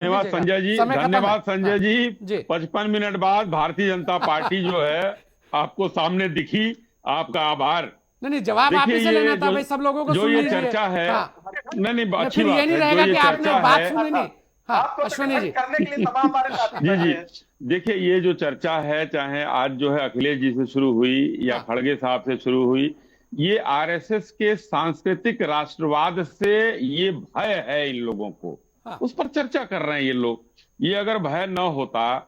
धन्यवाद संजय जी, समय खत्म है। धन्यवाद संजय हाँ, जी। 55 मिनट बाद भारतीय जनता पार्टी जो है आपको सामने दिखी, आपका आभार। नहीं नहीं, जवाब आप देखिए ही से लेना ये था भाई, सब लोगों को जो सुन ये लीजिए। चर्चा है, हाँ, नहीं फिर अच्छी ये बात नहीं है जो रहेगा ये कि आपने चर्चा बात है। सुनी नहीं। हाँ, आपको तो अश्विनी डिफेंड जी। करने के लिए तमाम हमारे साथी जी बैठे जी, हैं। देखिए ये जो चर्चा है, चाहे आज जो है अखिलेश जी से शुरू हुई या हाँ। खड़गे साहब से शुरू हुई, ये आरएसएस के सांस्कृतिक राष्ट्रवाद से ये भय है इन लोगों को, हाँ। उस पर चर्चा कर रहे हैं ये लोग। ये अगर भय न होता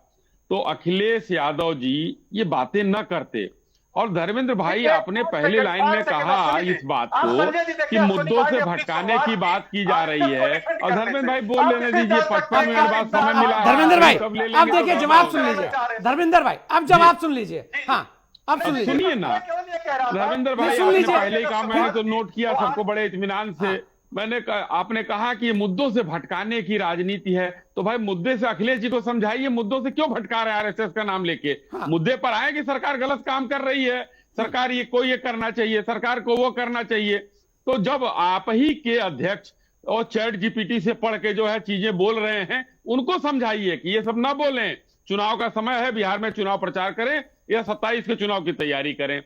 तो अखिलेश यादव जी ये बातें न करते। और धर्मेंद्र भाई, आपने पहली लाइन में कहा इस बात को कि मुद्दों से भटकाने की बात की जा रही है, और धर्मेंद्र भाई बोल लेने दीजिए, 55 मिनट बाद समय मिला है, धर्मेंद्र भाई सब ले अब लेंगे देखिए, तो जवाब सुन लीजिए। धर्मेंद्र भाई अब जवाब सुन लीजिए। हाँ, अब सुन लीजिए। सुनिए ना धर्मेंद्र भाई, सुन आपने लीजिए। पहले ही कहा, मैंने तो नोट किया सबको बड़े इत्मीनान से। मैंने आपने कहा कि ये मुद्दों से भटकाने की राजनीति है, तो भाई मुद्दे से अखिलेश जी को समझाइए, मुद्दों से क्यों भटका रहे हैं आरएसएस का नाम लेके। मुद्दे पर आए कि सरकार गलत काम कर रही है, सरकार ये करना चाहिए, सरकार को वो करना चाहिए। तो जब आप ही के अध्यक्ष और चैट जीपीटी से पढ़ के जो है चीजें बोल रहे हैं, उनको समझाइए कि ये सब ना बोलें। चुनाव का समय है, बिहार में चुनाव प्रचार करें या 27 के चुनाव की तैयारी करें।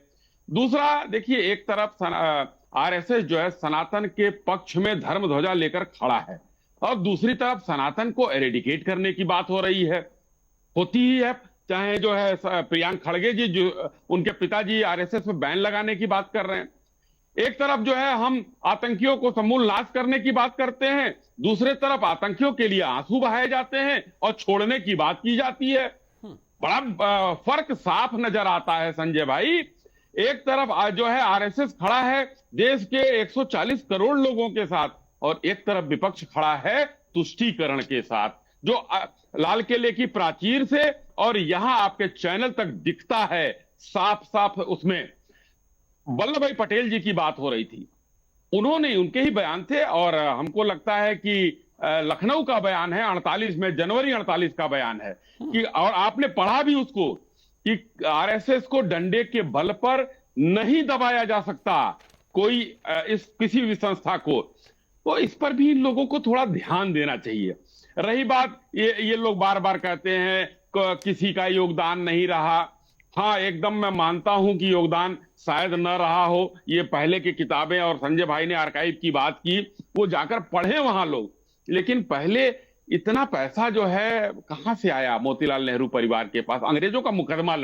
दूसरा देखिए, एक तरफ आरएसएस जो है सनातन के पक्ष में धर्म ध्वजा लेकर खड़ा है, और दूसरी तरफ सनातन को एरेडिकेट करने की बात हो रही है, होती ही है। चाहे जो है प्रियंक खड़गे जी, जो उनके पिताजी आरएसएस में बैन लगाने की बात कर रहे हैं। एक तरफ जो है हम आतंकियों को समूल नाश करने की बात करते हैं, दूसरे तरफ आतंकियों के लिए आंसू बहाए जाते हैं और छोड़ने की बात की जाती है। बड़ा फर्क साफ नजर आता है संजय भाई। एक तरफ जो है आरएसएस खड़ा है देश के 140 करोड़ लोगों के साथ, और एक तरफ विपक्ष खड़ा है तुष्टीकरण के साथ, जो लाल किले की प्राचीर से और यहां आपके चैनल तक दिखता है साफ साफ। उसमें वल्लभ भाई पटेल जी की बात हो रही थी, उन्होंने, उनके ही बयान थे, और हमको लगता है कि लखनऊ का बयान है 48 में, जनवरी 48 का बयान है कि, और आपने पढ़ा भी उसको, कि आरएसएस को डंडे के बल पर नहीं दबाया जा सकता कोई इस किसी भी संस्था को। तो इस पर भी इन लोगों को थोड़ा ध्यान देना चाहिए। रही बात, ये लोग बार बार कहते हैं किसी का योगदान नहीं रहा। हाँ, एकदम मैं मानता हूं कि योगदान शायद न रहा हो, ये पहले की किताबें, और संजय भाई ने आर्काइव की बात की, वो जाकर पढ़े वहां लोग। लेकिन पहले इतना पैसा जो है कहां से आया मोतीलाल नेहरू परिवार के पास? अंग्रेजों का मुकदमा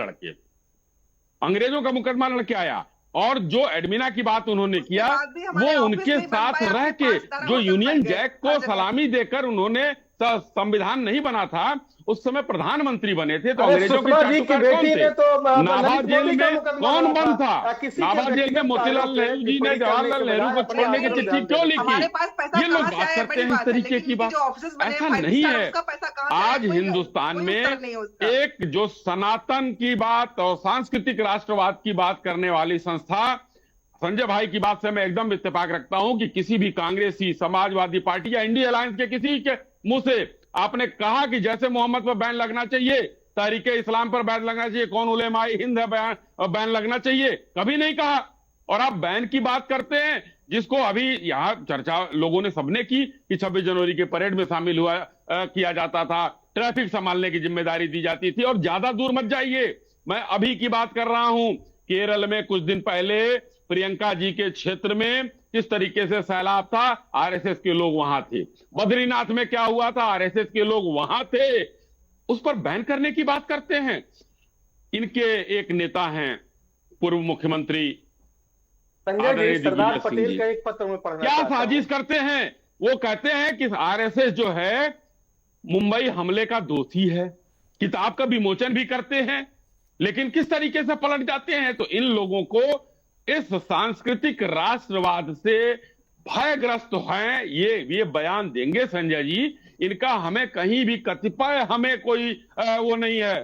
लड़के आया। और जो एडमिना की बात उन्होंने किया, वो उनके साथ रह के, जो यूनियन जैक को सलामी देकर उन्होंने संविधान नहीं बना था, उस समय प्रधानमंत्री बने थे। तो अंग्रेजों के चाटुकार कौन थे? नाभा जेल में कौन बंद था? नाभा जेल में मोतीलाल नेहरू जी ने जवाहरलाल नेहरू को छोड़ने की चिट्ठी क्यों लिखी? ये लोग बात करते हैं इस तरीके की बात। ऐसा नहीं है। आज हिंदुस्तान में एक जो सनातन की बात और सांस्कृतिक राष्ट्रवाद की बात करने वाली संस्था, संजय भाई की बात से मैं एकदम इत्तेफाक रखता हूं कि किसी भी कांग्रेसी, समाजवादी पार्टी या इंडिया अलायंस के किसी के मुंह से आपने कहा कि जैसे मोहम्मद पर बैन लगना चाहिए, तहरीके इस्लाम पर बैन लगना चाहिए, कौन उलेमाए हिंद है बैन लगना चाहिए, कभी नहीं कहा। और आप बैन की बात करते हैं, जिसको अभी यहां चर्चा लोगों ने सबने की कि 26 जनवरी के परेड में शामिल किया जाता था, ट्रैफिक संभालने की जिम्मेदारी दी जाती थी। और ज्यादा दूर मत जाइए, मैं अभी की बात कर रहा हूं। केरल में कुछ दिन पहले प्रियंका जी के क्षेत्र में किस तरीके से सैलाब था, आरएसएस के लोग वहां थे। बद्रीनाथ में क्या हुआ था, आरएसएस के लोग वहां थे। उस पर बैन करने की बात करते हैं। इनके एक नेता हैं पूर्व मुख्यमंत्री सरदार पटेल का एक पत्र में पढ़ना क्या साजिश करते हैं। वो कहते हैं कि आरएसएस जो है मुंबई हमले का दोषी है, किताब का विमोचन भी करते हैं, लेकिन किस तरीके से पलट जाते हैं। तो इन लोगों को इस सांस्कृतिक राष्ट्रवाद से भयग्रस्त हैं। ये बयान देंगे संजय जी, इनका हमें कहीं भी कतिपय हमें कोई वो नहीं है,